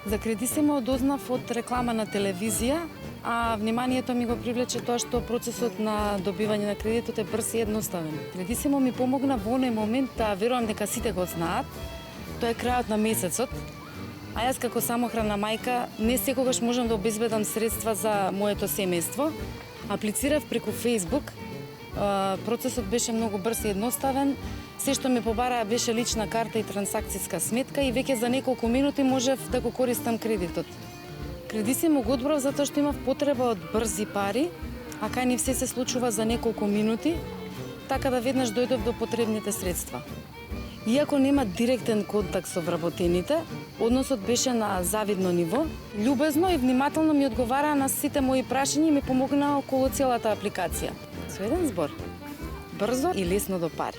За Кредисимо дознав од реклама на телевизија, а вниманието ми го привлече тоа што процесот на добивање на кредитот е брз и едноставен. Кредисимо ми помогна во оној момент, верувам дека сите го знаат, тоа е крајот на месецот, а јас како самохрана мајка не секогаш можам да обезбедам средства за моето семејство. Аплицирав преку Facebook, процесот беше многу брз и едноставен, се што ми побараа беше лична карта и трансакцијска сметка и веќе за неколку минути можев да го користам кредитот. Кредисимо го одбрав затоа што имав потреба од брзи пари, а кај нив се случува за неколку минути, така да веднаш дојдов до потребните средства. Иако нема директен контакт со вработените, односот беше на завидно ниво, љубезно и внимателно ми одговараа на сите мои прашања и ми помогнаа околу целата апликација. Со еден збор, брзо и лесно до пари.